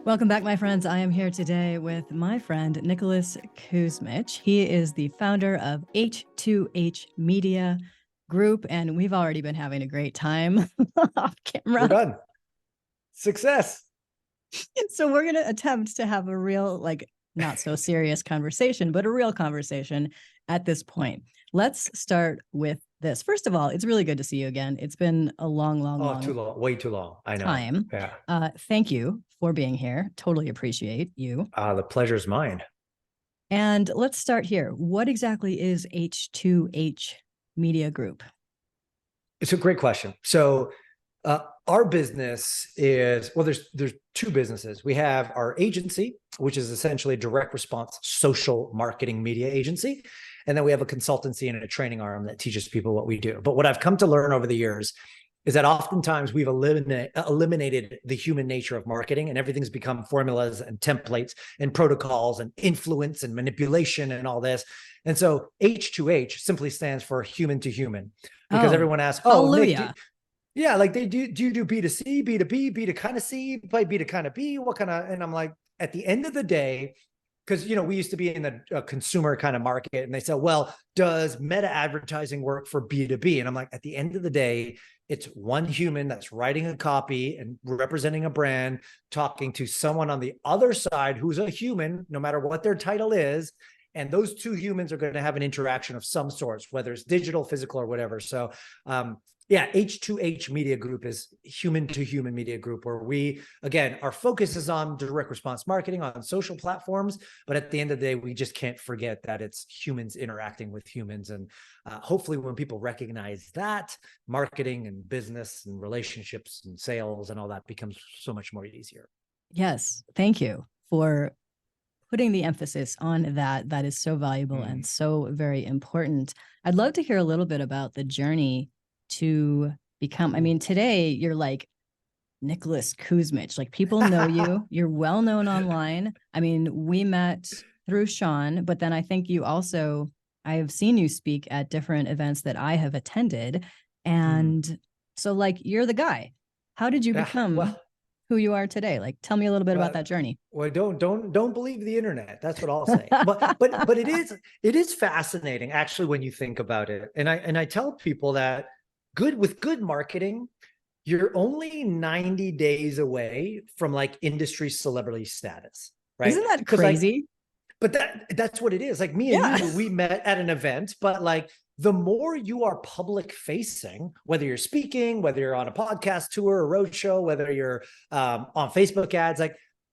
Welcome back, my friends. I am here today with my friend, Nic Kusmich. He is the founder of H2H Media Group, and we've already been having a great time off camera. We're done. Success. So we're going to attempt to have a real, not so serious conversation, but a real conversation at this point. Let's start with this. First of all, it's really good to see you again. It's been a long Too long, way too long. I know. Time. Yeah. Thank you for being here. Totally appreciate you. The pleasure's mine. And let's start here. What exactly is H2H Media Group? It's a great question. So our business is, well, there's two businesses. We have our agency, which is essentially a direct response social marketing media agency. And then we have a consultancy and a training arm that teaches people what we do. But what I've come to learn over the years is that oftentimes we've eliminated the human nature of marketing, and everything's become formulas and templates and protocols and influence and manipulation and all this. And so H2H simply stands for human to human, because everyone asks, hallelujah. Nick, like do you do B2C, B2B, B to kind of C, by B to kind of B, what kind of, and I'm like, at the end of the day, because, we used to be in the consumer kind of market, and they said, well, does meta advertising work for B2B? And I'm like, at the end of the day, it's one human that's writing a copy and representing a brand, talking to someone on the other side who's a human, no matter what their title is. And those two humans are going to have an interaction of some sort, whether it's digital, physical, or whatever. So H2H Media Group is human to human media group, where we, again, our focus is on direct response marketing on social platforms. But at the end of the day, we just can't forget that it's humans interacting with humans. And hopefully when people recognize that, marketing and business and relationships and sales and all that becomes so much more easier. Yes. Thank you for putting the emphasis on that. That is so valuable and so very important. I'd love to hear a little bit about the journey to become, today you're like Nic Kusmich, like people know you, you're well known online. We met through Sean, but then I think you also, I have seen you speak at different events that I have attended. And so you're the guy. How did you become who you are today? Tell me a little bit about that journey. Well, don't believe the internet. That's what I'll say. but it is fascinating actually when you think about it. And I tell people that with good marketing, you're only 90 days away from industry celebrity status, right? Isn't that crazy? But that's what it is. Like me and you, we met at an event, but the more you are public facing, whether you're speaking, whether you're on a podcast tour, a roadshow, whether you're on Facebook ads,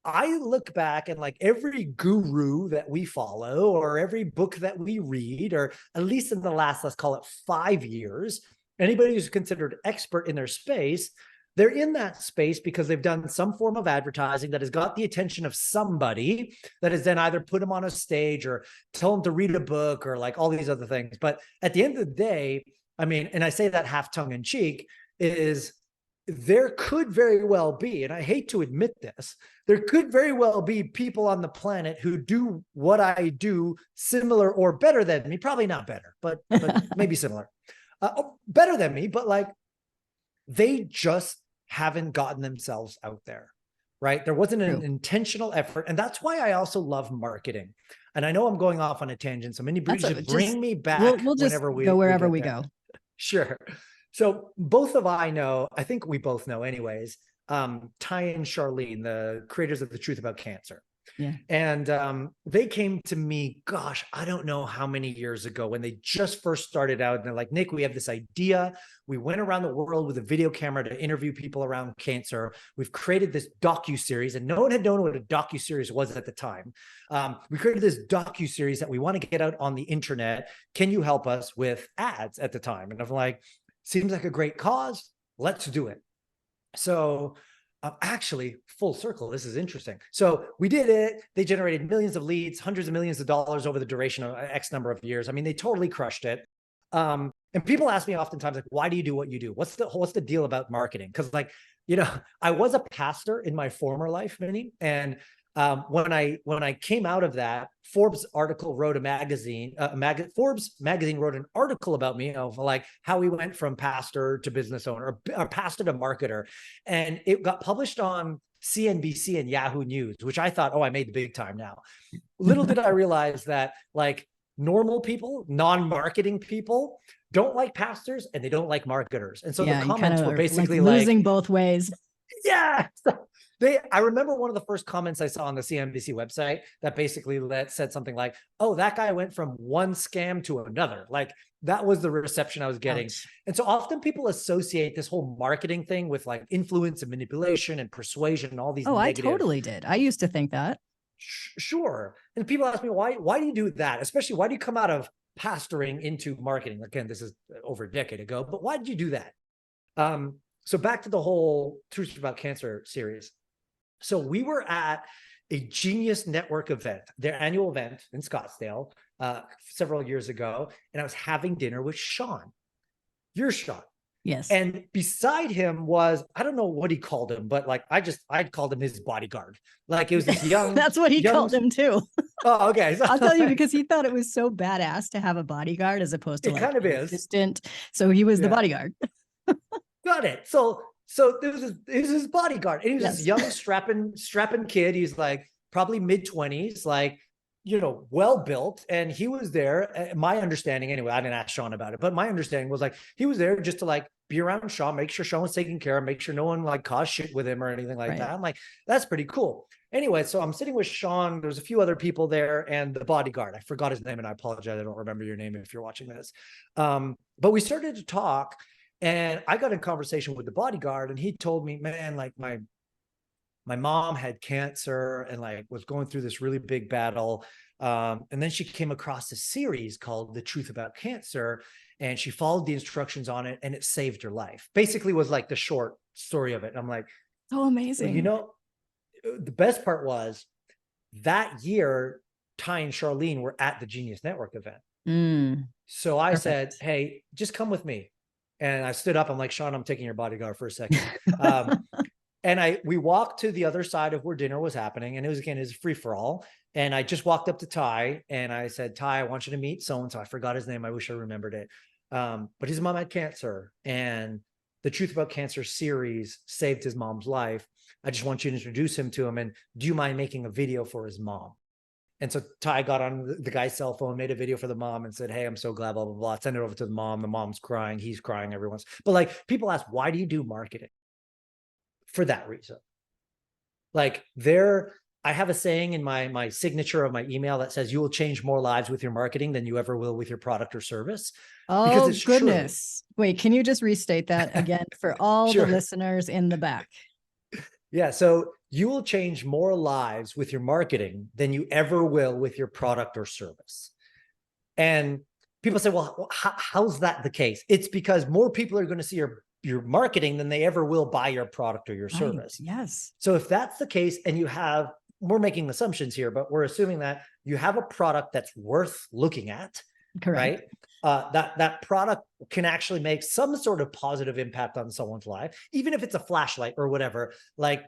I look back and every guru that we follow or every book that we read, or at least in the last, let's call it 5 years, anybody who's considered expert in their space, they're in that space because they've done some form of advertising that has got the attention of somebody that has then either put them on a stage or tell them to read a book or all these other things. But at the end of the day, and I say that half tongue in cheek, is there could very well be, and I hate to admit this, there could very well be people on the planet who do what I do similar or better than me, probably not better, but maybe similar. Better than me, but they just haven't gotten themselves out there, right? There wasn't an intentional effort. And that's why I also love marketing. And I know I'm going off on a tangent, so many bring me back. We'll just go wherever we go. Sure. So I think we both know anyways, Ty and Charlene, the creators of The Truth About Cancer. Yeah. And they came to me, gosh, I don't know how many years ago, when they just first started out, and they're like, Nick, we have this idea. We went around the world with a video camera to interview people around cancer. We've created this docuseries, and no one had known what a docuseries was at the time. We created this docuseries that we want to get out on the internet. Can you help us with ads at the time? And I'm like, seems like a great cause. Let's do it. So actually, full circle, this is interesting. So we did it. They generated millions of leads, hundreds of millions of dollars over the duration of X number of years. They totally crushed it. And people ask me oftentimes, why do you do what you do? What's the deal about marketing? Because I was a pastor in my former life, Minnie, and when I came out of that, Forbes wrote an article about me of how we went from pastor to business owner, or pastor to marketer. And it got published on CNBC and Yahoo News, which I thought, oh, I made the big time now. Little did I realize that like normal people, non-marketing people don't like pastors and they don't like marketers. And so the comments were basically like losing both ways. Yeah. I remember one of the first comments I saw on the CNBC website that basically said something like, oh, that guy went from one scam to another. Like that was the reception I was getting. Ouch. And so often people associate this whole marketing thing with like influence and manipulation and persuasion and all these negative. I totally did. I used to think that. Sure. And people ask me, why do you do that? Especially, why do you come out of pastoring into marketing? Again, this is over a decade ago, but why did you do that? So back to the whole Truth About Cancer series. So we were at a Genius Network event, their annual event in Scottsdale, several years ago. And I was having dinner with Sean. You're Sean. Yes. And beside him was, I don't know what he called him, but like, I called him his bodyguard. Like it was this young. That's what he called him too. Oh, okay. So, I'll tell you, because he thought it was so badass to have a bodyguard as opposed to it like kind of an is. assistant. So he was the bodyguard. Got it. So there was his bodyguard, and he was this young strapping kid. He's like probably mid-20s, like, you know, well built. And he was there. My understanding, anyway, I didn't ask Sean about it, but my understanding was like he was there just to like be around Sean, make sure Sean was taken care of, make sure no one like caused shit with him or anything like that. I'm like, that's pretty cool. Anyway, so I'm sitting with Sean. There's a few other people there, and the bodyguard. I forgot his name, and I apologize. I don't remember your name if you're watching this. But we started to talk. And I got in conversation with the bodyguard, and he told me, man, like my mom had cancer and like was going through this really big battle. And then she came across a series called The Truth About Cancer, and she followed the instructions on it, and it saved her life. Basically was like the short story of it. And I'm like, so amazing. Well, you know, the best part was that year, Ty and Charlene were at the Genius Network event. So I said, hey, just come with me. And I stood up. I'm like, Sean, I'm taking your bodyguard for a second. And we walked to the other side of where dinner was happening. And it was free for all. And I just walked up to Ty and I said, Ty, I want you to meet so-and-so. I forgot his name. I wish I remembered it. But his mom had cancer, and the Truth About Cancer series saved his mom's life. I just want you to introduce him to him. And do you mind making a video for his mom? And so Ty got on the guy's cell phone, made a video for the mom and said, hey, I'm so glad, blah, blah, blah. Send it over to the mom. The mom's crying. He's crying. Everyone's. But like people ask, why do you do marketing? For that reason. Like I have a saying in my signature of my email that says, you will change more lives with your marketing than you ever will with your product or service. Oh, because it's goodness. True. Wait, can you just restate that again for all the listeners in the back? Yeah. So you will change more lives with your marketing than you ever will with your product or service. And people say, well, how's that the case? It's because more people are going to see your marketing than they ever will buy your product or your service. Yes. So if that's the case, and we're making assumptions here, but we're assuming that you have a product that's worth looking at. Correct. Right? That product can actually make some sort of positive impact on someone's life, even if it's a flashlight or whatever. Like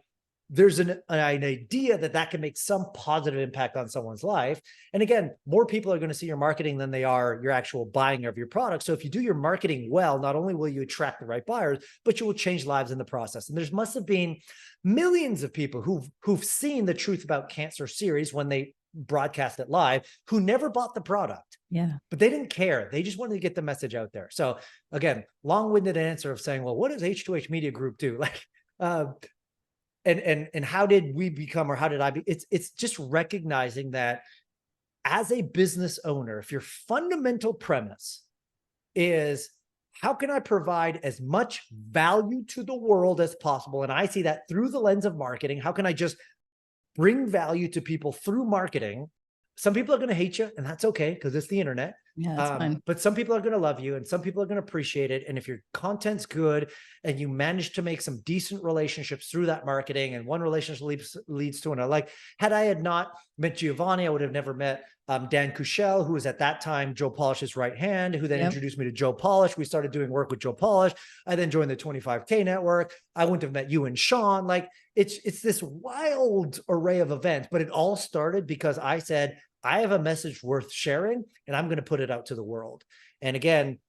there's an idea that can make some positive impact on someone's life. And again, more people are going to see your marketing than they are your actual buying of your product. So if you do your marketing well, not only will you attract the right buyers, but you will change lives in the process. And there's must have been millions of people who've seen the Truth About Cancer series when they broadcast it live, who never bought the product. Yeah. But they didn't care. They just wanted to get the message out there. So again, long-winded answer of saying, well, what does H2H Media Group do? Like, and how did we become, or how did I be? It's just recognizing that as a business owner, if your fundamental premise is, how can I provide as much value to the world as possible? And I see that through the lens of marketing. How can I just bring value to people through marketing? Some people are going to hate you, and that's okay, because it's the internet. Yeah, that's fine. But some people are going to love you, and some people are going to appreciate it. And if your content's good and you manage to make some decent relationships through that marketing, and one relationship leads to another. Like had not met Giovanni, I would have never met Dan Kushel, who was at that time Joe Polish's right hand, who then introduced me to Joe Polish. We started doing work with Joe Polish. I then joined the 25K network. I wouldn't have met you and Sean. Like it's this wild array of events, but it all started because I said, I have a message worth sharing, and I'm going to put it out to the world. And again,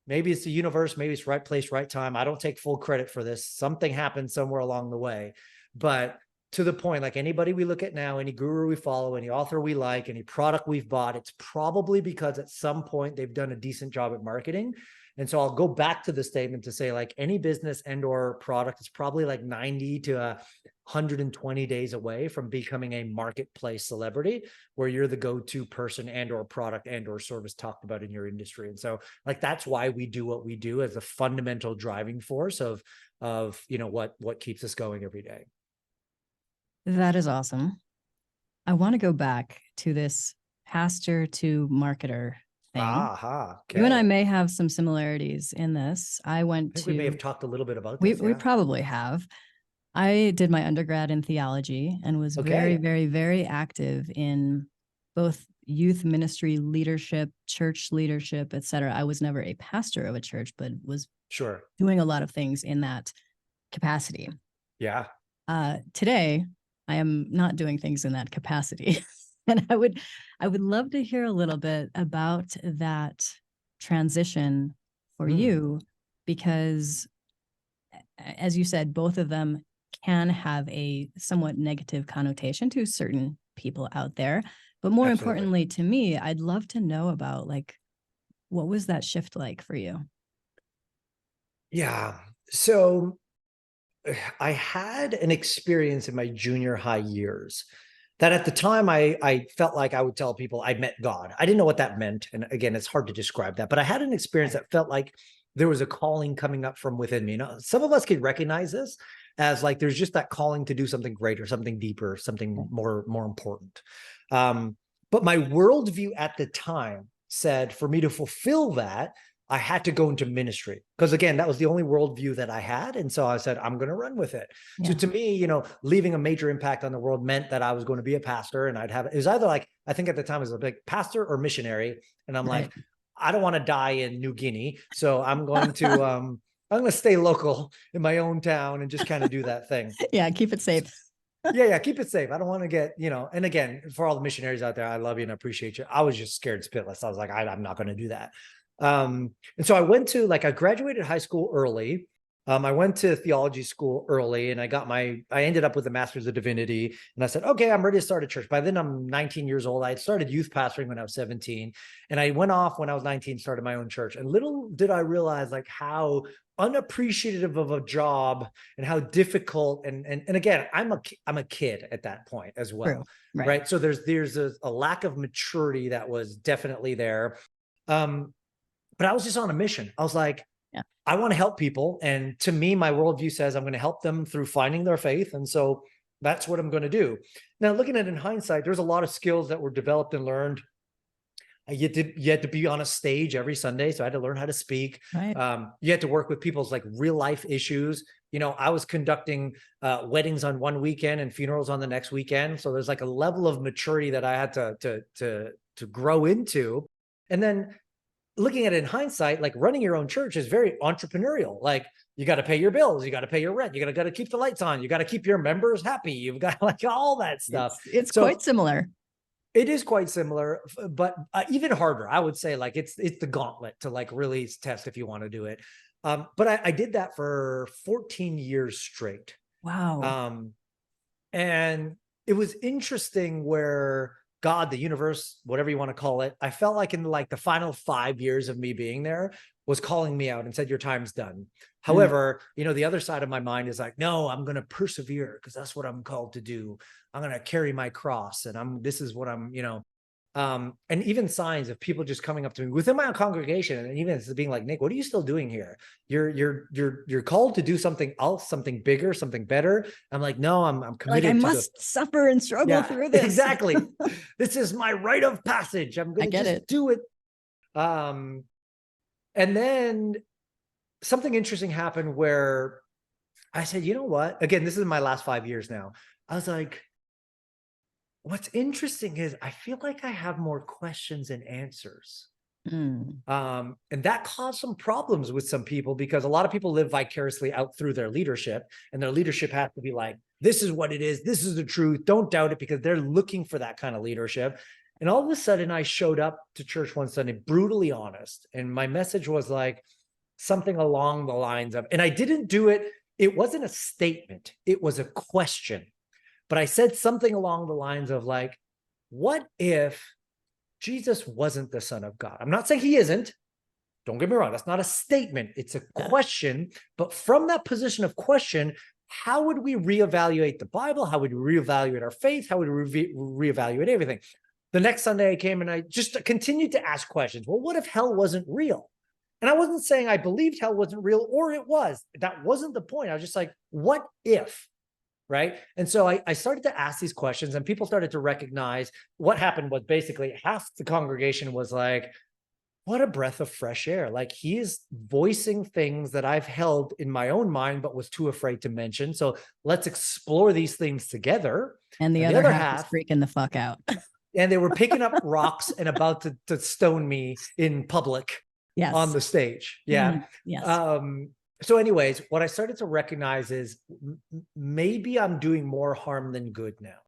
maybe it's the universe, maybe it's right place, right time. I don't take full credit for this. Something happened somewhere along the way, but to the point, like anybody we look at now, any guru we follow, any author we like, any product we've bought, it's probably because at some point they've done a decent job at marketing. And so I'll go back to the statement to say, like, any business and or product is probably like 90 to 120 days away from becoming a marketplace celebrity, where you're the go-to person and or product and or service talked about in your industry. And so, like, that's why we do what we do, as a fundamental driving force of what keeps us going every day. That is awesome. I want to go back to this pastor to marketer thing. Aha. Okay. You and I may have some similarities in this. I think we may have talked a little bit about this. We probably have. I did my undergrad in theology and was very, very, very active in both youth ministry leadership, church leadership, etc. I was never a pastor of a church, but was doing a lot of things in that capacity. Yeah. Today, I am not doing things in that capacity. And I would love to hear a little bit about that transition for you, because as you said, both of them can have a somewhat negative connotation to certain people out there. But more importantly to me, I'd love to know about, like, what was that shift like for you? Yeah. So I had an experience in my junior high years that at the time I felt like I would tell people I met God. I didn't know what that meant. And again, it's hard to describe that, but I had an experience that felt like there was a calling coming up from within me. You know, some of us can recognize this as like, there's just that calling to do something greater, something deeper, something more important. But my worldview at the time said, for me to fulfill that, I had to go into ministry, because again, that was the only worldview that I had. And so I said, I'm going to run with it. Yeah. So to me, leaving a major impact on the world meant that I was going to be a pastor, and it was either like, I think at the time it was like pastor or missionary. And I'm like, I don't want to die in New Guinea. So I'm going to, I'm going to stay local in my own town and just kind of do that thing. Yeah. Keep it safe. Yeah. Keep it safe. I don't want to get, and again, for all the missionaries out there, I love you and I appreciate you. I was just scared spitless. I was like, I'm not going to do that. And so I graduated high school early. I went to theology school early, and I ended up with a master's of divinity, and I said, okay, I'm ready to start a church. By then I'm 19 years old. I had started youth pastoring when I was 17, and I went off when I was 19, started my own church. And little did I realize, like, how unappreciative of a job and how difficult. And again, I'm a kid at that point as well. True. Right. So there's a lack of maturity that was definitely there. But I was just on a mission. I was like, I want to help people. And to me, my worldview says I'm going to help them through finding their faith. And so that's what I'm going to do. Now, looking at it in hindsight, there's a lot of skills that were developed and learned. You had to be on a stage every Sunday. So I had to learn how to speak. Right. You had to work with people's like real life issues. I was conducting weddings on one weekend and funerals on the next weekend. So there's like a level of maturity that I had to grow into. And then looking at it in hindsight, like, running your own church is very entrepreneurial. Like, you got to pay your bills, you got to pay your rent, you got to keep the lights on, you got to keep your members happy. You've got like all that stuff. It's quite similar. It is quite similar, but even harder. I would say, like, it's the gauntlet to like really test if you want to do it. But I did that for 14 years straight. Wow. And it was interesting where God, the universe, whatever you want to call it, I felt like in like the final 5 years of me being there was calling me out and said, your time's done. However, the other side of my mind is like, no, I'm going to persevere because that's what I'm called to do. I'm going to carry my cross, and this is what I'm, and even signs of people just coming up to me within my own congregation, and even being like, Nick, what are you still doing here? You're called to do something else, something bigger, something better. I'm like, no, I'm committed. Like, I must suffer and struggle through this. Exactly. This is my rite of passage. I'm going to just do it. And then something interesting happened where I said, you know what? Again, this is my last 5 years now. I was like, what's interesting is I feel like I have more questions than answers. And that caused some problems with some people, because a lot of people live vicariously out through their leadership, and their leadership has to be like, this is what it is. This is the truth. Don't doubt it, because they're looking for that kind of leadership. And all of a sudden I showed up to church one Sunday, brutally honest. And my message was like something along the lines of, and I didn't do it. It wasn't a statement. It was a question. but I said something along the lines of like, what if Jesus wasn't the Son of God? I'm not saying he isn't. Don't get me wrong. That's not a statement. It's a question. But from that position of question, how would we reevaluate the Bible? How would we reevaluate our faith? How would we reevaluate everything? The next Sunday I came and I just continued to ask questions. Well, what if hell wasn't real? And I wasn't saying I believed hell wasn't real, or it was. That wasn't the point. I was just like, what if? Right. And so I started to ask these questions, and people started to recognize what happened was basically half the congregation was like, what a breath of fresh air. Like, he is voicing things that I've held in my own mind, but was too afraid to mention. So let's explore these things together. And the other half is freaking the fuck out. And they were picking up rocks and about to stone me in public on the stage. Yeah. Yes. So anyways, what I started to recognize is maybe I'm doing more harm than good now.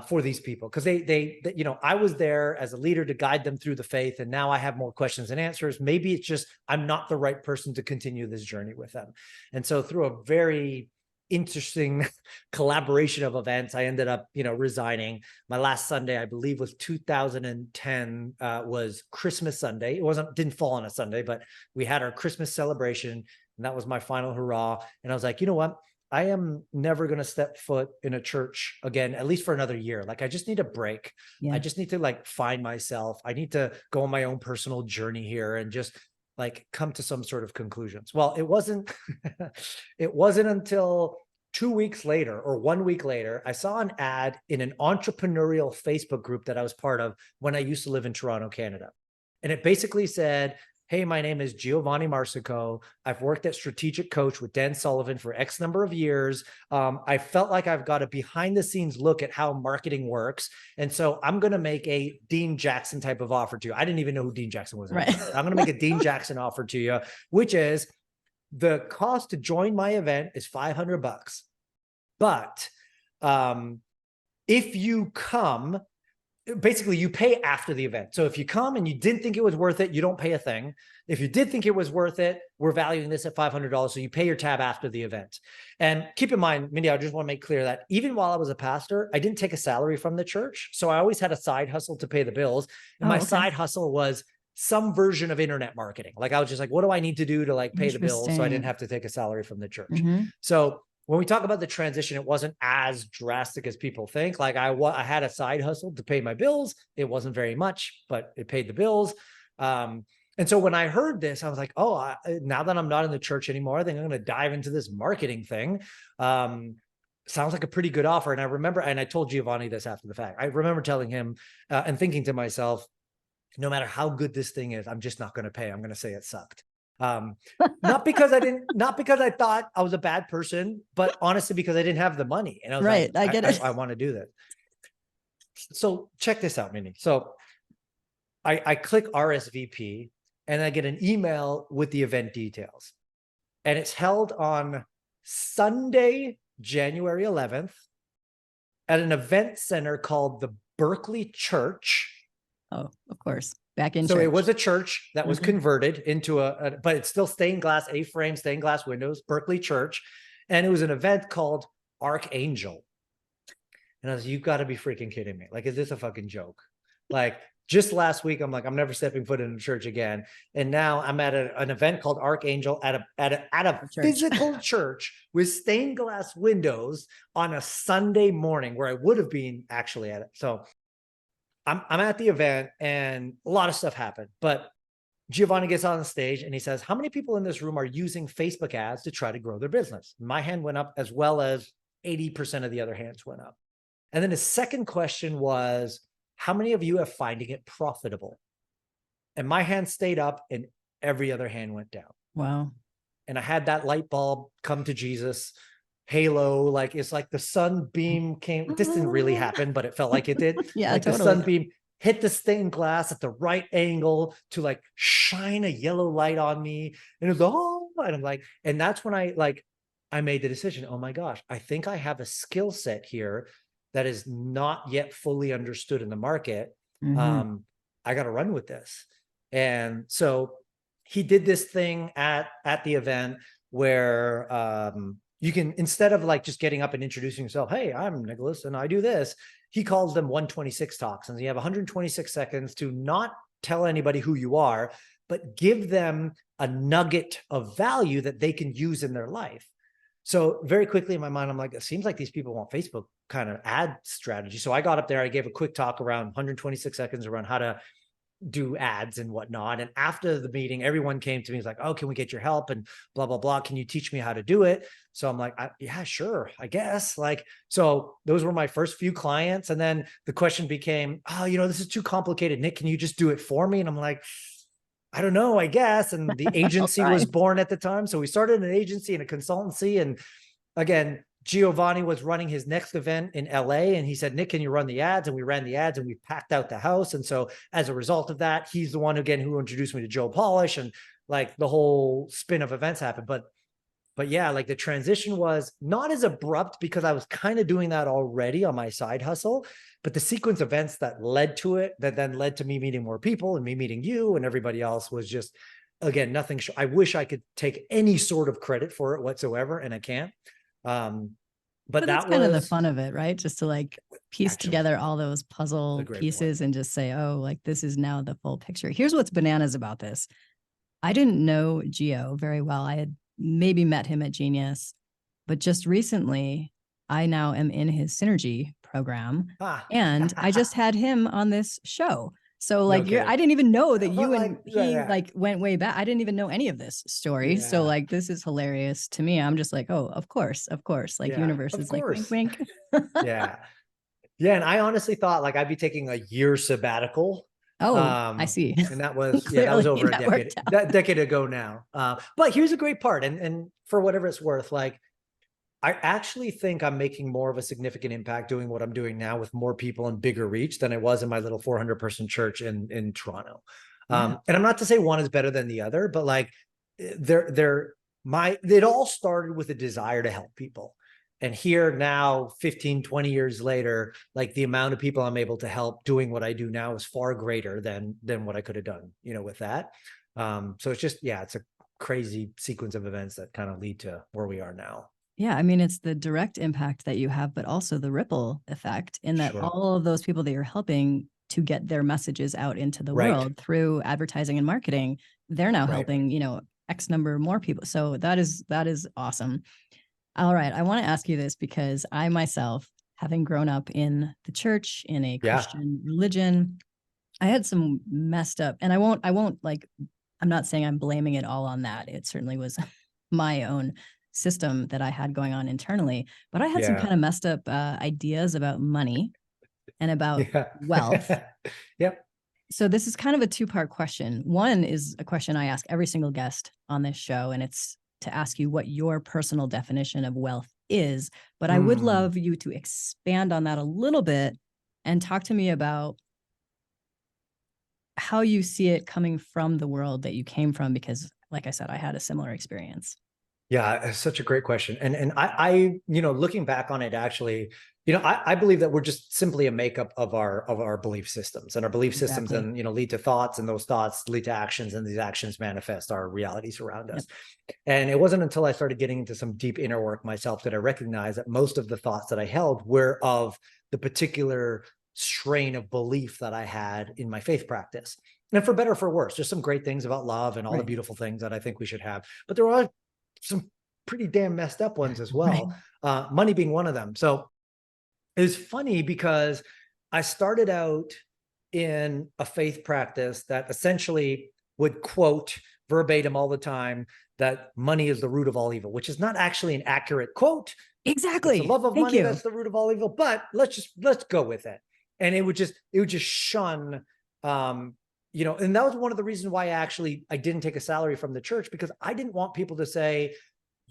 For these people, because they, you know, I was there as a leader to guide them through the faith, and now I have more questions and answers. Maybe it's just I'm not the right person to continue this journey with them. And so through a very interesting collaboration of events, I ended up, you know, resigning. My last Sunday, I believe, was 2010, was Christmas Sunday. It didn't fall on a Sunday, but we had our Christmas celebration, and that was my final hurrah. And I was like, you know what? I am never going to step foot in a church again, at least for another year. Like, I just need a break. Yeah. I just need to like find myself. I need to go on my own personal journey here and just like come to some sort of conclusions. Well, it wasn't, it wasn't until 2 weeks later or 1 week later, I saw an ad in an entrepreneurial Facebook group that I was part of when I used to live in Toronto, Canada. And it basically said, hey, my name is Giovanni Marsico. I've worked at Strategic Coach with Dan Sullivan for X number of years. I felt like I've got a behind the scenes look at how marketing works. And so I'm going to make a Dean Jackson type of offer to you. I didn't even know who Dean Jackson was. Right. I'm going to make a Dean Jackson offer to you, which is the cost to join my event is $500. But if you come, basically you pay after the event. So if you come and you didn't think it was worth it, you don't pay a thing. If you did think it was worth it, we're valuing this at $500. So you pay your tab after the event. And keep in mind, Mindy, I just want to make clear that even while I was a pastor, I didn't take a salary from the church. So I always had a side hustle to pay the bills. And my side hustle was some version of internet marketing. Like, I was just like, what do I need to do to like pay the bills? So I didn't have to take a salary from the church. So when we talk about the transition, it wasn't as drastic as people think. Like, I had a side hustle to pay my bills. It wasn't very much, but it paid the bills. And so when I heard this, I was like, oh, now that I'm not in the church anymore, I think I'm going to dive into this marketing thing. Sounds like a pretty good offer. And I remember, and I told Giovanni this after the fact, I remember telling him and thinking to myself, no matter how good this thing is, I'm just not going to pay. I'm going to say it sucked. Not because I thought I was a bad person, but honestly, because I didn't have the money. And I was like, I get it. I want to do this. So check this out, Minnie. So I click RSVP and I get an email with the event details, and it's held on Sunday, January 11th at an event center called the Berkeley Church. Oh, of course. Back in so church. It was a church that was converted into but it's still stained glass, A-frame stained glass windows, Berkeley Church. And it was an event called Archangel. And I was like, you've got to be freaking kidding me. Like, is this a fucking joke? Like, just last week, I'm like, I'm never stepping foot in a church again. And now I'm at an event called Archangel at a physical church with stained glass windows on a Sunday morning where I would have been actually at it. So I'm at the event and a lot of stuff happened, but Giovanni gets on the stage and he says, how many people in this room are using Facebook ads to try to grow their business? My hand went up, as well as 80% of the other hands went up. And then his second question was, how many of you are finding it profitable? And my hand stayed up and every other hand went down. Wow. And I had that light bulb come to Jesus. Halo, like, it's like the sunbeam came. This didn't really happen, but it felt like it did. Yeah, like totally. The sunbeam hit the stained glass at the right angle to like shine a yellow light on me. And it was, oh, and I'm like, and that's when I made the decision. Oh my gosh, I think I have a skill set here that is not yet fully understood in the market. I got to run with this. And so he did this thing at the event where you can, instead of like just getting up and introducing yourself, hey, I'm Nicholas and I do this, he calls them 126 talks. And you have 126 seconds to not tell anybody who you are, but give them a nugget of value that they can use in their life. So very quickly in my mind, I'm like, it seems like these people want Facebook kind of ad strategy. So I got up there, I gave a quick talk around 126 seconds around how to do ads and whatnot. And after the meeting, everyone came to me, was like, oh, can we get your help? And blah, blah, blah. Can you teach me how to do it? So I'm like, yeah, sure, I guess. Like, so those were my first few clients. And then the question became, oh, this is too complicated. Nick, can you just do it for me? And I'm like, I don't know, I guess. And the agency was born at the time. So we started an agency and a consultancy. And again, Giovanni was running his next event in LA. And he said, Nick, can you run the ads? And we ran the ads and we packed out the house. And so as a result of that, he's the one again who introduced me to Joe Polish, and like the whole spin of events happened. But yeah, like the transition was not as abrupt because I was kind of doing that already on my side hustle, but the sequence of events that led to it, that then led to me meeting more people and me meeting you and everybody else, was just, again, nothing. I wish I could take any sort of credit for it whatsoever, and I can't. But that's kind of the fun of it, right? Just to like piece together all those puzzle pieces and just say, oh, like this is now the full picture. Here's what's bananas about this. I didn't know Gio very well. I had maybe met him at Genius, but just recently I now am in his Synergy program, and I just had him on this show. So like I didn't even know that you and he like went way back. I didn't even know any of this story. Yeah. So like, this is hilarious to me. I'm just like, oh, of course. Like universe is like wink, wink. Yeah. Yeah. And I honestly thought like I'd be taking a year sabbatical. Oh, I see. And that was, that was over a decade ago now. But here's a great part. And for whatever it's worth, like, I actually think I'm making more of a significant impact doing what I'm doing now with more people and bigger reach than I was in my little 400-person church in Toronto. And I'm not to say one is better than the other, but like it all started with a desire to help people. And here now, 15, 20 years later, like the amount of people I'm able to help doing what I do now is far greater than what I could have done, with that. So it's just, it's a crazy sequence of events that kind of lead to where we are now. Yeah, I mean, it's the direct impact that you have, but also the ripple effect in that all of those people that you're helping to get their messages out into the world through advertising and marketing, they're now helping, X number more people. So that is awesome. All right. I want to ask you this because I myself, having grown up in the church, in a Christian religion, I had some messed up, and I won't like, I'm not saying I'm blaming it all on that. It certainly was my own system that I had going on internally, but I had some kind of messed up ideas about money and about wealth. Yep. So this is kind of a two-part question. One is a question I ask every single guest on this show, and it's to ask you what your personal definition of wealth is. But I would love you to expand on that a little bit and talk to me about how you see it coming from the world that you came from, because like I said, I had a similar experience. Yeah, it's such a great question. And I looking back on it, actually, I believe that we're just simply a makeup of our belief systems, and our belief systems then, lead to thoughts, and those thoughts lead to actions, and these actions manifest our realities around us. And it wasn't until I started getting into some deep inner work myself that I recognized that most of the thoughts that I held were of the particular strain of belief that I had in my faith practice. And for better or for worse, there's some great things about love and all the beautiful things that I think we should have, but there are some pretty damn messed up ones as well. Money being one of them. So it was funny because I started out in a faith practice that essentially would quote verbatim all the time that money is the root of all evil, which is not actually an accurate quote. Exactly. It's the love of money that's the root of all evil, but let's go with it. And it would just shun, and that was one of the reasons why I didn't take a salary from the church, because I didn't want people to say,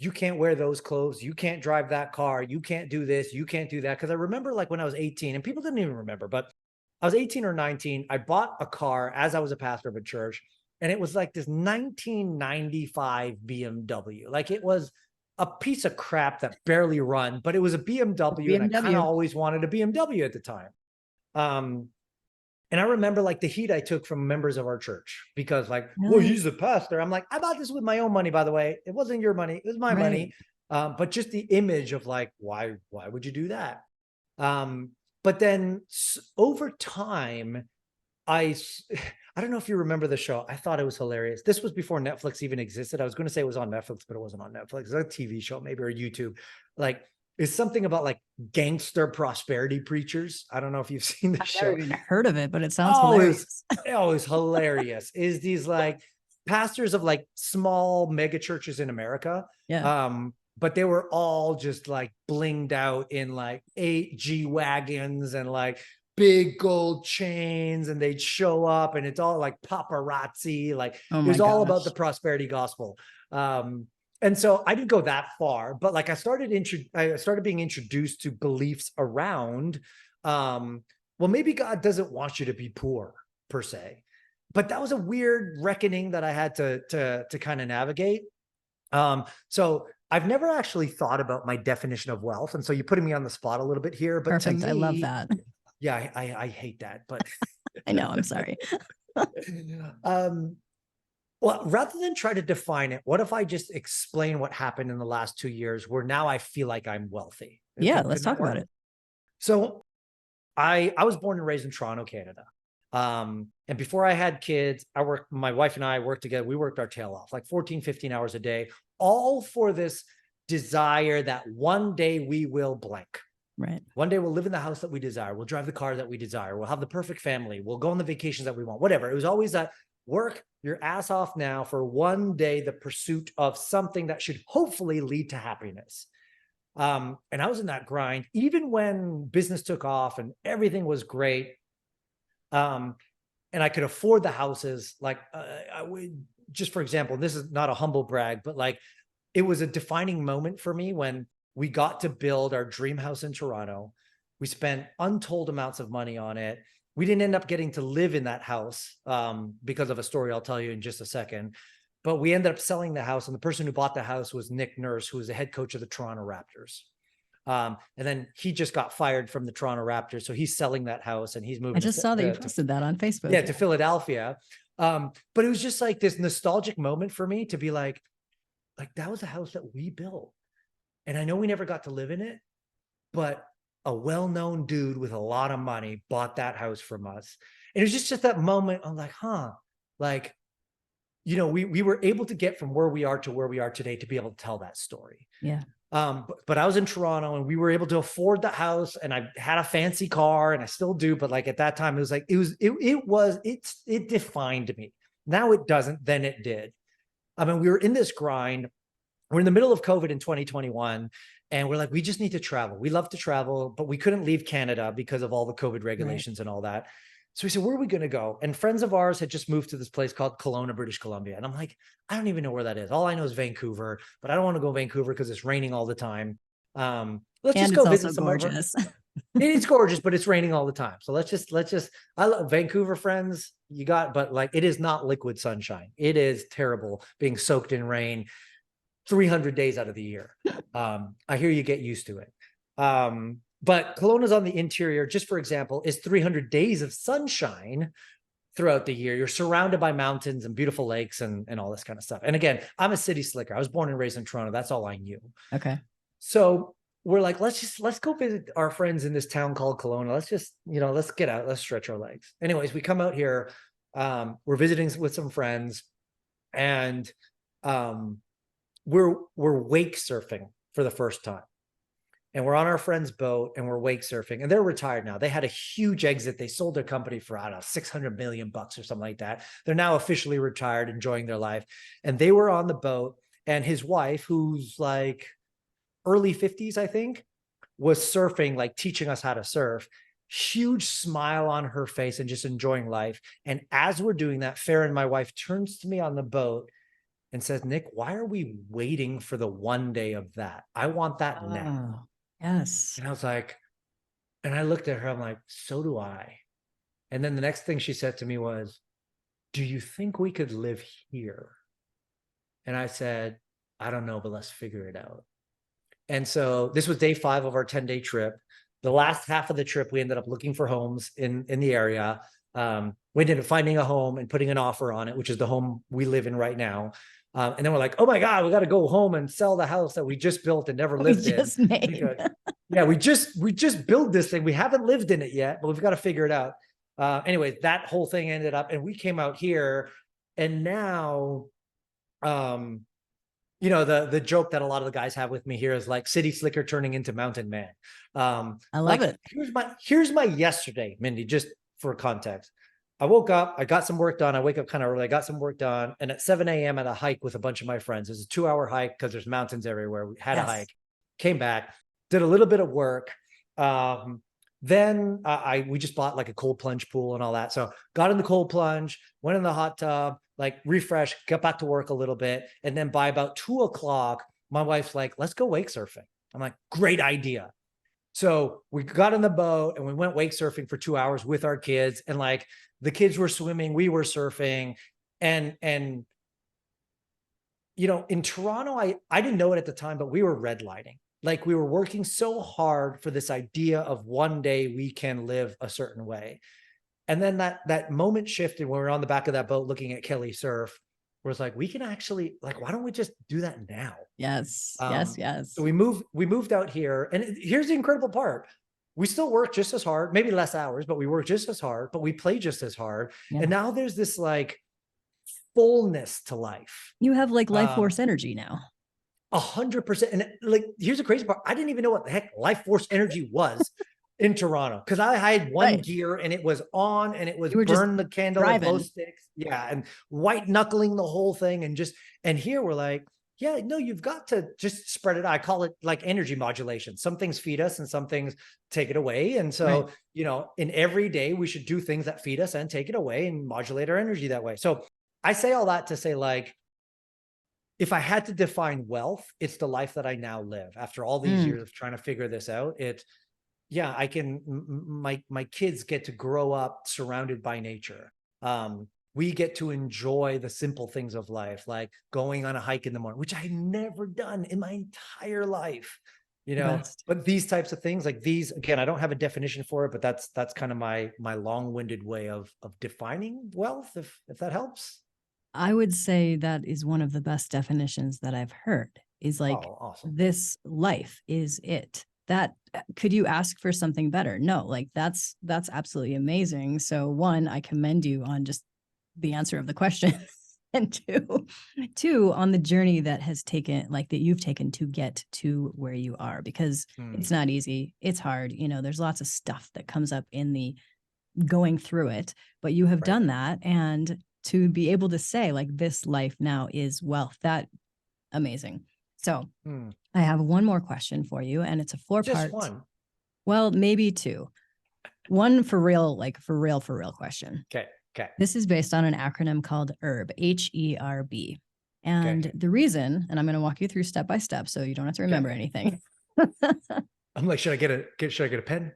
you can't wear those clothes, you can't drive that car, you can't do this, you can't do that. Because I remember like when I was 18, and people didn't even remember, but I was 18 or 19, I bought a car as I was a pastor of a church, and it was like this 1995 BMW. Like it was a piece of crap that barely run, but it was a BMW. And I kind of always wanted a BMW at the time. And I remember like the heat I took from members of our church because like, well, he's the pastor. I'm like, I bought this with my own money, by the way. It wasn't your money. It was my money. But just the image of like, why would you do that? But then over time, I don't know if you remember the show. I thought it was hilarious. This was before Netflix even existed. I was going to say it was on Netflix, but it wasn't on Netflix. It's a TV show, maybe, or YouTube. Like, it's something about like gangster prosperity preachers. I don't know if you've seen the show. I've never even heard of it, but it sounds Oh, hilarious. it was hilarious. Is these like pastors of like small mega churches in America. Yeah. But they were all just like blinged out in like 8G wagons and like big gold chains, and they'd show up and it's all like paparazzi. Like, Oh it my was all about the gosh. prosperity gospel. And so I didn't go that far, but like I started being introduced to beliefs around, well, maybe God doesn't want you to be poor per se, but that was a weird reckoning that I had to kind of navigate. So I've never actually thought about my definition of wealth. And so you're putting me on the spot a little bit here, but Perfect. to I love me, that. yeah, I hate that, but I know. I'm sorry. well, rather than try to define it, what if I just explain what happened in the last 2 years where now I feel like I'm wealthy? Yeah. Can Let's that talk about work? it. So I was born and raised in Toronto, Canada. And before I had kids, my wife and I worked together. We worked our tail off, like 14, 15 hours a day, all for this desire that one day we will blank. Right. One day we'll live in the house that we desire. We'll drive the car that we desire. We'll have the perfect family. We'll go on the vacations that we want, whatever. It was always that work your ass off now for one day, the pursuit of something that should hopefully lead to happiness. And I was in that grind, even when business took off and everything was great. And I could afford the houses. Like, I would, just for example, this is not a humble brag, but like, it was a defining moment for me when we got to build our dream house in Toronto. We spent untold amounts of money on it. We didn't end up getting to live in that house because of a story I'll tell you in just a second. But we ended up selling the house, and the person who bought the house was Nick Nurse, who was the head coach of the Toronto Raptors. And then he just got fired from the Toronto Raptors, so he's selling that house and he's moving. I just saw that you posted that on Facebook. To Philadelphia. But it was just like this nostalgic moment for me to be like that was a house that we built. And I know we never got to live in it, but a well-known dude with a lot of money bought that house from us. And it was just that moment. I'm like, like, we were able to get from where we are to where we are today to be able to tell that story. Yeah. But I was in Toronto and we were able to afford the house, and I had a fancy car, and I still do. But like at that time, it was like, it defined me. Now it doesn't, then it did. I mean, we were in this grind. We're in the middle of COVID in 2021. And we're like, we just need to travel. We love to travel, but we couldn't leave Canada because of all the COVID regulations and all that. So we said, where are we going to go? And friends of ours had just moved to this place called Kelowna, British Columbia. And I'm like, I don't even know where that is. All I know is Vancouver, but I don't want to go to Vancouver because it's raining all the time. Let's just go visit some gorgeous. It's gorgeous, but it's raining all the time. So I love Vancouver, friends. But like, it is not liquid sunshine. It is terrible being soaked in rain 300 days out of the year. I hear you get used to it. But Kelowna's on the interior, just for example, is 300 days of sunshine throughout the year. You're surrounded by mountains and beautiful lakes and all this kind of stuff. And again, I'm a city slicker. I was born and raised in Toronto. That's all I knew. Okay. So we're like, let's go visit our friends in this town called Kelowna. Let's get out. Let's stretch our legs. Anyways, we come out here. We're visiting with some friends, and we're wake surfing for the first time. And we're on our friend's boat and we're wake surfing, and they're retired now. They had a huge exit. They sold their company for, I don't know, $600 million or something like that. They're now officially retired, enjoying their life. And they were on the boat, and his wife, who's like early 50s, I think, was surfing, like teaching us how to surf. Huge smile on her face and just enjoying life. And as we're doing that, Farron, my wife, turns to me on the boat and says, Nick, why are we waiting for the one day of that? I want that now. Yes. And I was like, and I looked at her, I'm like, so do I. And then the next thing she said to me was, do you think we could live here? And I said, I don't know, but let's figure it out. And so this was day 5 of our 10-day trip. The last half of the trip, we ended up looking for homes in the area. We ended up finding a home and putting an offer on it, which is the home we live in right now. And then we're like, oh my God, we got to go home and sell the house that we just built and never lived in. Because, yeah, we just built this thing. We haven't lived in it yet, but we've got to figure it out. Anyway, that whole thing ended up, and we came out here, and now, you know, the joke that a lot of the guys have with me here is like city slicker turning into mountain man. I love it. Here's my yesterday, Mindy, just for context. I woke up, I got some work done. I wake up kind of early. I got some work done. And at 7 a.m. at a hike with a bunch of my friends. It was a 2-hour hike because there's mountains everywhere. We had a hike, came back, did a little bit of work. Then we just bought like a cold plunge pool and all that. So got in the cold plunge, went in the hot tub, like refresh, got back to work a little bit. And then by about 2 o'clock, my wife's like, let's go wake surfing. I'm like, great idea. So we got in the boat and we went wake surfing for 2 hours with our kids. And like the kids were swimming, we were surfing. And you know, in Toronto, I didn't know it at the time, but we were redlining. Like we were working so hard for this idea of one day we can live a certain way. And then that moment shifted when we were on the back of that boat looking at Kelly surf, where it's like, we can actually, like, why don't we just do that now? Yes. So we moved out here, and here's the incredible part. We still work just as hard, maybe less hours, but we work just as hard, but we play just as hard. Yeah. And now there's this like fullness to life. You have like life force energy now. 100%. And like, here's the crazy part. I didn't even know what the heck life force energy was in Toronto, because I had one gear and it was on, and it was burn the candle and glow sticks. Yeah. And white knuckling the whole thing. And here we're like, yeah, no, you've got to just spread it. I call it like energy modulation. Some things feed us and some things take it away. And so, you know, in every day we should do things that feed us and take it away and modulate our energy that way. So I say all that to say, like, if I had to define wealth, it's the life that I now live after all these years of trying to figure this out. Yeah, I can, my kids get to grow up surrounded by nature. We get to enjoy the simple things of life, like going on a hike in the morning, which I've never done in my entire life, you know. But these types of things, like these, again, I don't have a definition for it, but that's kind of my long-winded way of defining wealth, if that helps. I would say that is one of the best definitions that I've heard, is like, awesome. This life is it. That, could you ask for something better? No, like that's absolutely amazing. So one, I commend you on just the answer of the question. And two, on the journey that has taken, like that you've taken to get to where you are, because it's not easy. It's hard. You know, there's lots of stuff that comes up in the going through it, but you have done that. And to be able to say like, this life now is wealth, that amazing. So I have one more question for you, and it's a 4-part. Just one. Well, maybe 2. One for real, like for real question. Okay. This is based on an acronym called HERB, H-E-R-B. And the reason, and I'm going to walk you through step by step, so you don't have to remember anything. I'm like, should I get a pen?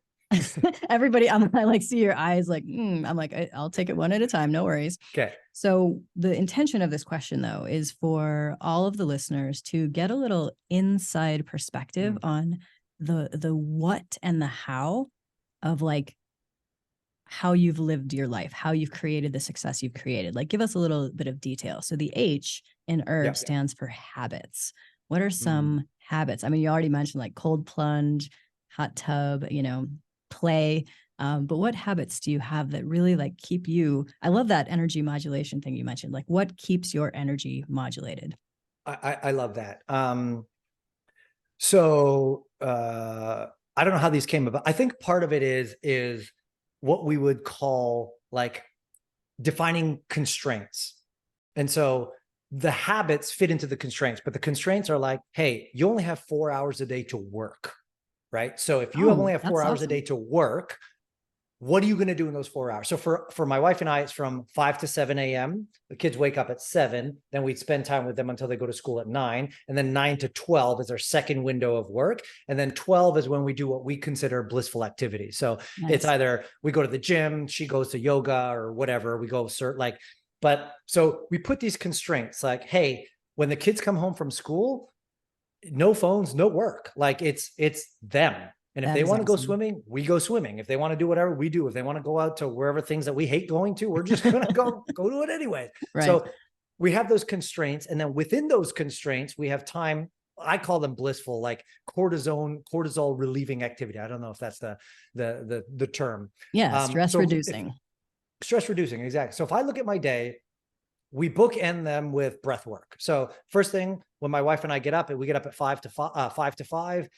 Everybody, I like see your eyes like, I'm like, I'll take it one at a time. No worries. Okay. So the intention of this question, though, is for all of the listeners to get a little inside perspective on the what and the how of like how you've lived your life, how you've created the success you've created. Like, give us a little bit of detail. So the H in HERB stands for habits. What are some habits? I mean, you already mentioned like cold plunge, hot tub, you know, play. But what habits do you have that really like keep you? I love that energy modulation thing you mentioned. Like, what keeps your energy modulated? I love that. So I don't know how these came about. I think part of it is what we would call like defining constraints. And so the habits fit into the constraints, but the constraints are like, hey, you only have 4 hours a day to work, right? So if you only have 4 hours a day to work, what are you going to do in those 4 hours? So for my wife and I, it's from 5 to 7 a.m. The kids wake up at 7. Then we'd spend time with them until they go to school at 9. And then 9 to 12 is our second window of work. And then 12 is when we do what we consider blissful activities. So it's either we go to the gym, she goes to yoga or whatever, we go but so we put these constraints like, hey, when the kids come home from school, no phones, no work. Like it's them. And if they want to go swimming, we go swimming. If they want to do whatever, we do. If they want to go out to wherever things that we hate going to, we're just going to go do it anyway. Right. So we have those constraints. And then within those constraints, we have time. I call them blissful, like cortisol relieving activity. I don't know if that's the term. Yeah. Stress reducing. Stress reducing. Exactly. So if I look at my day, we bookend them with breath work. So first thing, when my wife and I get up, we get up at 5 to 5.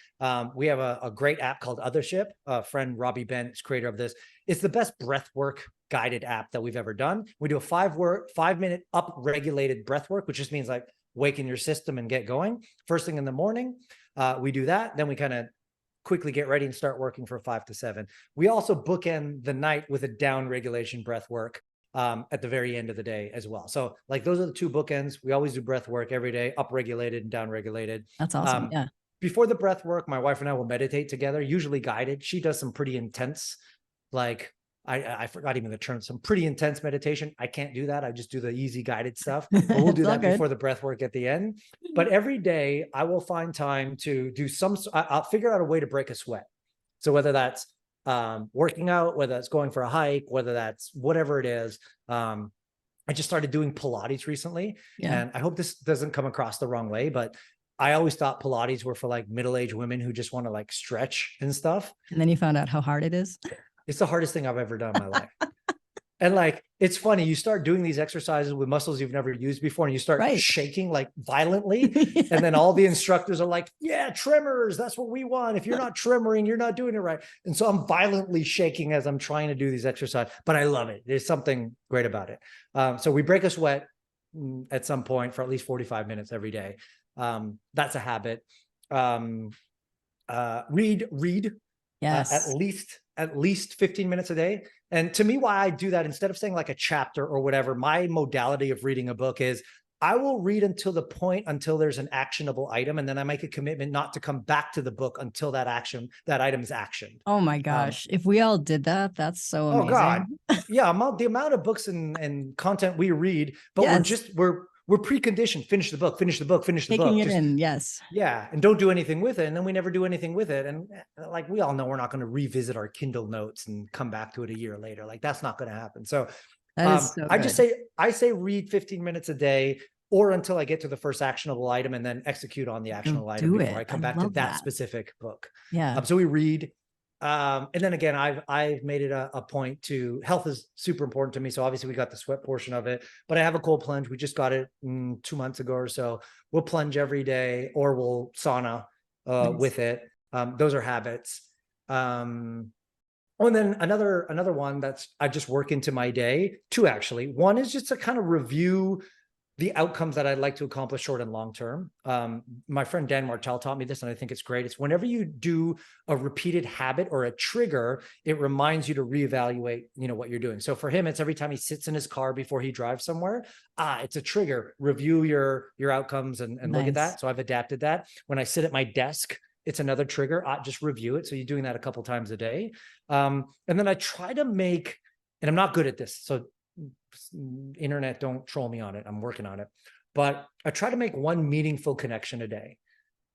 We have a great app called Othership. Friend Robbie Bent is creator of this. It's the best breath work guided app that we've ever done. We do a 5-minute up-regulated breath work, which just means like waking your system and get going. First thing in the morning, we do that. Then we kind of quickly get ready and start working for 5 to 7. We also bookend the night with a down regulation breath work at the very end of the day as well. So like those are the two bookends. We always do breath work every day, up regulated and down regulated. That's awesome. Yeah. Before the breath work, my wife and I will meditate together, usually guided. She does some pretty intense, like I forgot even the term, some pretty intense meditation. I can't do that. I just do the easy guided stuff, but we'll do that before the breath work at the end. But every day I will find time to do I'll figure out a way to break a sweat. So whether that's working out, whether that's going for a hike, whether that's whatever it is. I just started doing Pilates recently, and I hope this doesn't come across the wrong way, but I always thought Pilates were for like middle-aged women who just want to like stretch and stuff. And then you found out how hard it is. It's the hardest thing I've ever done in my life. And like, it's funny, you start doing these exercises with muscles you've never used before, and you start shaking like violently. And then all the instructors are like, yeah, tremors, that's what we want. If you're not tremoring, you're not doing it right. And so I'm violently shaking as I'm trying to do these exercises, but I love it. There's something great about it. So we break a sweat at some point for at least 45 minutes every day. That's a habit. Read. Yes. At least 15 minutes a day. And to me, why I do that, instead of saying like a chapter or whatever, my modality of reading a book is I will read until there's an actionable item. And then I make a commitment not to come back to the book until that item is actioned. Oh my gosh. If we all did that, that's so amazing. Oh God. Yeah. The amount of books and content we read, but we're preconditioned. Finish the book, finish the book. Taking it in. Yes. Yeah. And don't do anything with it. And then we never do anything with it. And like, we all know we're not going to revisit our Kindle notes and come back to it a year later. Like that's not going to happen. So, I say read 15 minutes a day, or until I get to the first actionable item, and then execute on the actionable item before I come back to that specific book. Yeah. So we read. And then again, I've made it a point to, health is super important to me. So obviously we got the sweat portion of it, but I have a cold plunge. We just got it 2 months ago or so. We'll plunge every day, or we'll sauna with it. Those are habits. And then another one that's I just work into my day. 2 actually. One is just to kind of review the outcomes that I'd like to accomplish short and long term. My friend Dan Martell taught me this, and I think it's great. It's whenever you do a repeated habit or a trigger, it reminds you to reevaluate, what you're doing. So for him, it's every time he sits in his car before he drives somewhere. It's a trigger. Review your outcomes and look at that. So I've adapted that. When I sit at my desk, it's another trigger. Just review it. So you're doing that a couple times a day. And then I try to make, and I'm not good at this, so internet, don't troll me on it. I'm working on it, but I try to make one meaningful connection a day.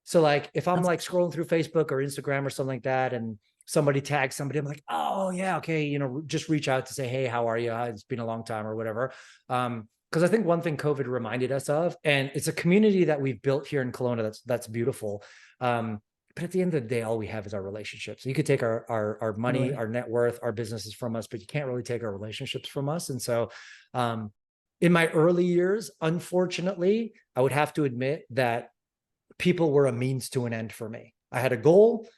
So like if I'm like scrolling through Facebook or Instagram or something like that, and somebody tags somebody, I'm like, oh yeah, okay, just reach out to say, hey, how are you? It's been a long time or whatever. Because I think one thing COVID reminded us of, and it's a community that we've built here in Kelowna that's beautiful. But at the end of the day, all we have is our relationships. So you could take our money, our net worth, our businesses from us, but you can't really take our relationships from us. And so in my early years, unfortunately, I would have to admit that people were a means to an end for me. I had a goal.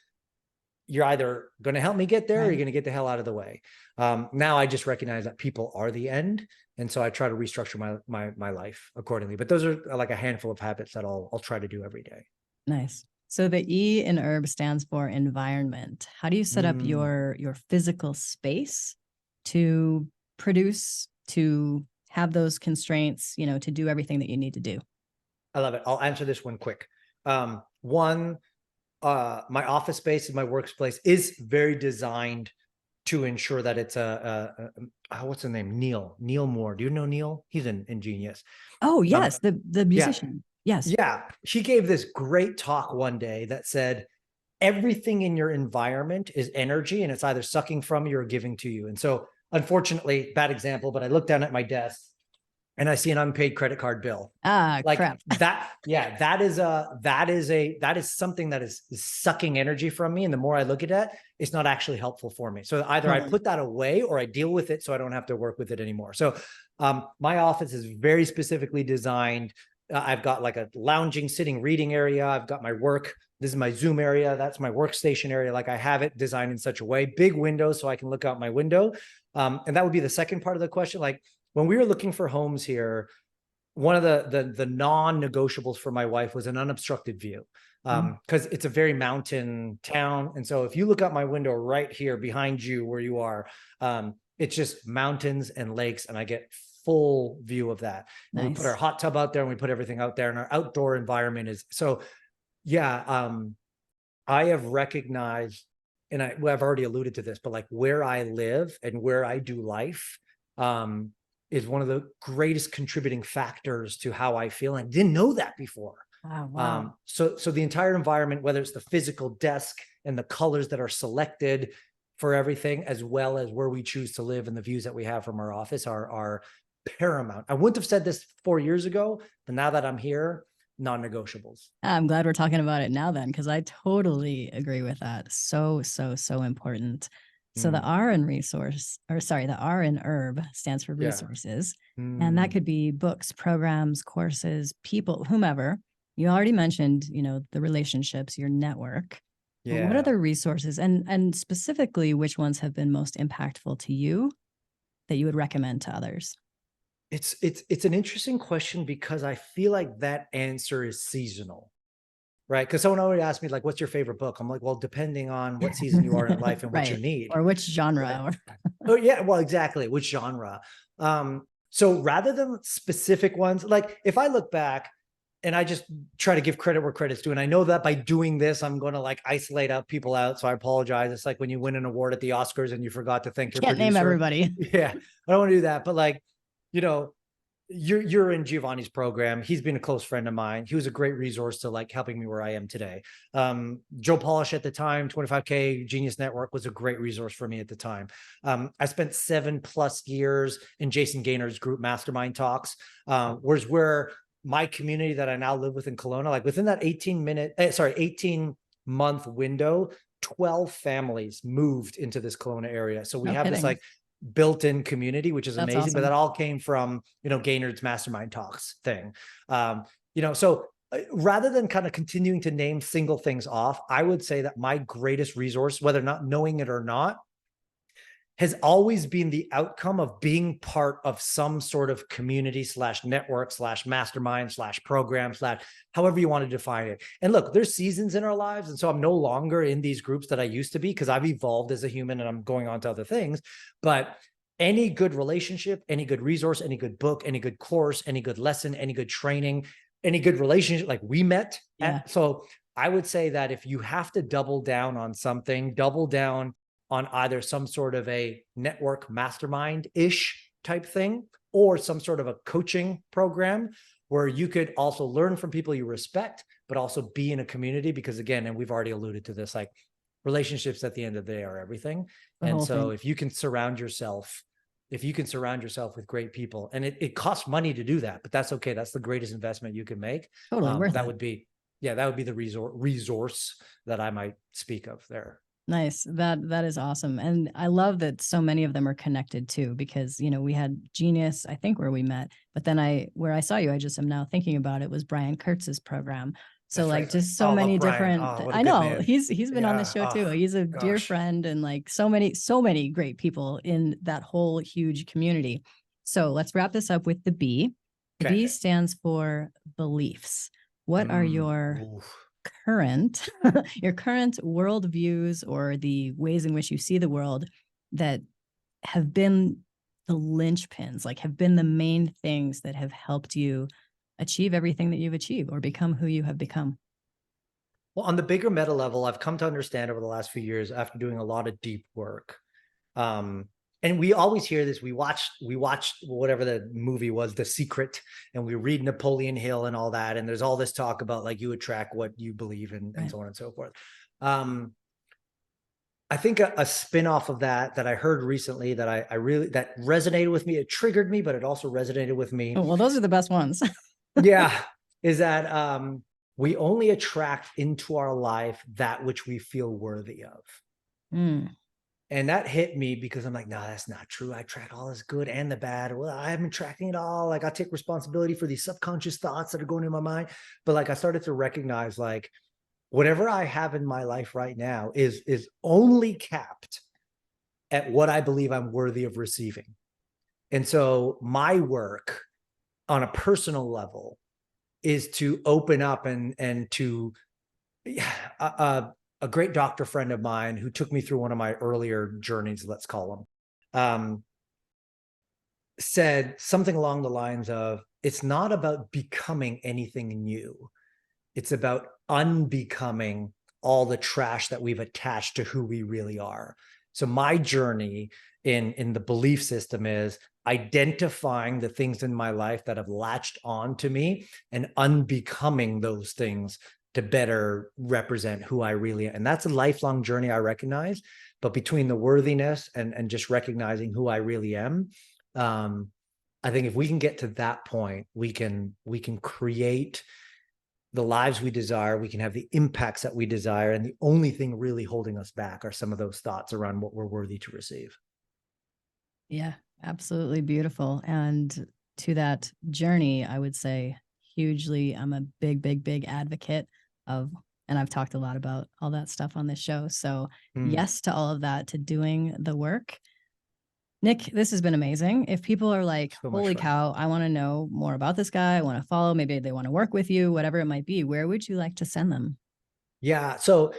You're either going to help me get there, or you're going to get the hell out of the way. Now I just recognize that people are the end. And so I try to restructure my life accordingly. But those are like a handful of habits that I'll try to do every day. Nice. So the E in herb stands for environment. How do you set up your physical space to produce, to have those constraints, to do everything that you need to do? I love it. I'll answer this one quick. My office space and my workplace is very designed to ensure that it's what's the name? Neil Moore. Do you know Neil? He's an ingenious. Oh yes. The musician. Yes. Yeah. He gave this great talk one day that said, everything in your environment is energy, and it's either sucking from you or giving to you. And so unfortunately, bad example, but I looked down at my desk and I see an unpaid credit card bill. Like Crap. that. Yeah, that is something that is sucking energy from me. And the more I look at it, it's not actually helpful for me. So either I put that away or I deal with it so I don't have to work with it anymore. So my office is very specifically designed. I've got like a lounging, sitting, reading area. I've got my work. This is my Zoom area. That's my workstation area. Like I have it designed in such a way, big windows so I can look out my window. And that would be the second part of the question. Like when we were looking for homes here, one of the non-negotiables for my wife was an unobstructed view, because it's a very mountain town. And so if you look out my window right here behind you where you are, it's just mountains and lakes, and I get full view of that. Nice. We put our hot tub out there and we put everything out there, and our outdoor environment is so, yeah. I have recognized, and I've already alluded to this, but like where I live and where I do life, is one of the greatest contributing factors to how I feel. And I didn't know that before. Oh, wow. So the entire environment, whether it's the physical desk and the colors that are selected for everything, as well as where we choose to live and the views that we have from our office are paramount. I wouldn't have said this 4 years ago, but now that I'm here, non-negotiables. I'm glad we're talking about it now then, because I totally agree with that. So important. So the R in resource, or sorry, the R in herb stands for resources. And that could be books, programs, courses, people, whomever. You already mentioned, the relationships, your network. Yeah. What other resources, and specifically, which ones have been most impactful to you that you would recommend to others? It's an interesting question, because I feel like that answer is seasonal. Right. Because someone already asked me, like, what's your favorite book? I'm like, well, depending on what season you are in life and what you need. Or which genre. Right? Oh, yeah. Well, exactly. Which genre. So rather than specific ones, like if I look back and I just try to give credit where credit's due, and I know that by doing this, I'm going to like isolate out people out. So I apologize. It's like when you win an award at the Oscars and you forgot to thank your producer. Can't name everybody. Yeah. I don't want to do that. But like, you're in Giovanni's program. He's been a close friend of mine. He was a great resource to like helping me where I am today. Joe Polish at the time, 25K Genius Network was a great resource for me at the time. I spent 7+ years in Jason Gaynor's group mastermind talks, where my community that I now live with in Kelowna, like within that 18-month window, 12 families moved into this Kelowna area. So we have this like built-in community, which is amazing. Awesome. But that all came from, Gaynord's mastermind talks thing. So rather than kind of continuing to name single things off, I would say that my greatest resource, whether not knowing it or not, has always been the outcome of being part of some sort of community / network / mastermind / program / however you want to define it. And look, there's seasons in our lives. And so I'm no longer in these groups that I used to be, because I've evolved as a human and I'm going on to other things. But any good relationship, any good resource, any good book, any good course, any good lesson, any good training, any good relationship, like we met. So I would say that if you have to double down on something, double down on either some sort of a network mastermind-ish type thing, or some sort of a coaching program where you could also learn from people you respect, but also be in a community. Because again, and we've already alluded to this, like relationships at the end of the day are everything. And so if you can surround yourself with great people, and it costs money to do that, but that's okay. That's the greatest investment you can make. Totally worth it. That would be the resource that I might speak of there. Nice. That is awesome. And I love that so many of them are connected too, because, we had Genius, I think, where we met, but then where I saw you, I just am now thinking about it, was Brian Kurtz's program. So that's like right. Just so many different, I know man. He's been on the show too. He's a dear friend, and like so many great people in that whole huge community. So let's wrap this up with the B. The B stands for beliefs. What are your current worldviews, or the ways in which you see the world, that have been the linchpins, like have been the main things that have helped you achieve everything that you've achieved or become who you have become? Well, on the bigger meta level, I've come to understand over the last few years, after doing a lot of deep work, and we always hear this. We watched whatever the movie was, The Secret, and we read Napoleon Hill and all that. And there's all this talk about like you attract what you believe in, and so on and so forth. I I think a spin-off of that I heard recently that I really, that resonated with me. It triggered me, but it also resonated with me. Oh, well, those are the best ones. Yeah. Is that we only attract into our life that which we feel worthy of. Mm. And that hit me because I'm like, no, that's not true. I attract all this good and the bad. Well, I'm attracting it all. Like I take responsibility for these subconscious thoughts that are going in my mind. But like I started to recognize like whatever I have in my life right now is only capped at what I believe I'm worthy of receiving. And so my work on a personal level is to open up and to a great doctor friend of mine who took me through one of my earlier journeys, let's call them, said something along the lines of, it's not about becoming anything new. It's about unbecoming all the trash that we've attached to who we really are. So my journey in the belief system is identifying the things in my life that have latched on to me and unbecoming those things to better represent who I really am. And that's a lifelong journey, I recognize. But between the worthiness and just recognizing who I really am, I think if we can get to that point, we can create the lives we desire, we can have the impacts that we desire. And the only thing really holding us back are some of those thoughts around what we're worthy to receive. Yeah, absolutely beautiful. And to that journey, I would say hugely, I'm a big advocate of, and I've talked a lot about all that stuff on this show. So yes to all of that, to doing the work. Nic, this has been amazing. If people are like, holy cow, I want to know more about this guy, I want to follow, maybe they want to work with you, whatever it might be, where would you like to send them? Yeah. So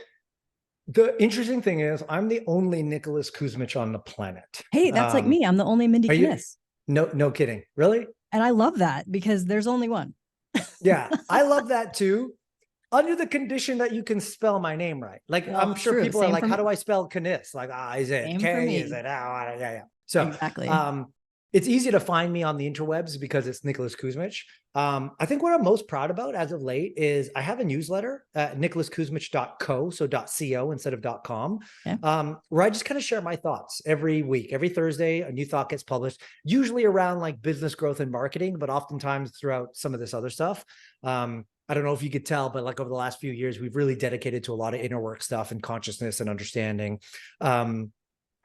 the interesting thing is I'm the only Nicholas Kusmich on the planet. Hey, that's like me. I'm the only Mindy Kinnis. No kidding. Really? And I love that because there's only one. Yeah, I love that too. Under the condition that you can spell my name right. Like, well, I'm sure people are like, how do I spell Kinnis? Like, is it K? Is it yeah. So exactly. It's easy to find me on the interwebs because it's Nicholas Kusmich. I think what I'm most proud about as of late is I have a newsletter at nicholaskusmich.co, so .co instead of .com, where I just kind of share my thoughts every week. Every Thursday, a new thought gets published, usually around like business growth and marketing, but oftentimes throughout some of this other stuff. I don't know if you could tell, but like over the last few years, we've really dedicated to a lot of inner work stuff and consciousness and understanding.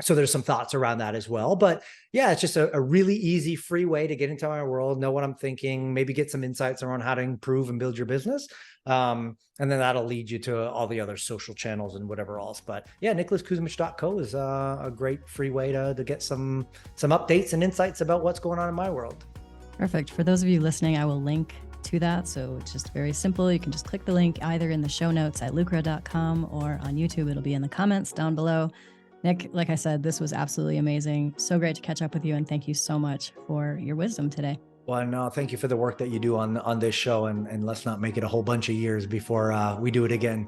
So there's some thoughts around that as well. But yeah, it's just a really easy, free way to get into my world, know what I'm thinking, maybe get some insights around how to improve and build your business. And then that'll lead you to all the other social channels and whatever else. But yeah, nicholaskusmich.co is a great free way to get some updates and insights about what's going on in my world. Perfect. For those of you listening, I will link to that. So it's just very simple. You can just click the link either in the show notes at lucra.com or on YouTube. It'll be in the comments down below. Nic, like I said, this was absolutely amazing. So great to catch up with you. And thank you so much for your wisdom today. Well, no, thank you for the work that you do on this show. And let's not make it a whole bunch of years before we do it again.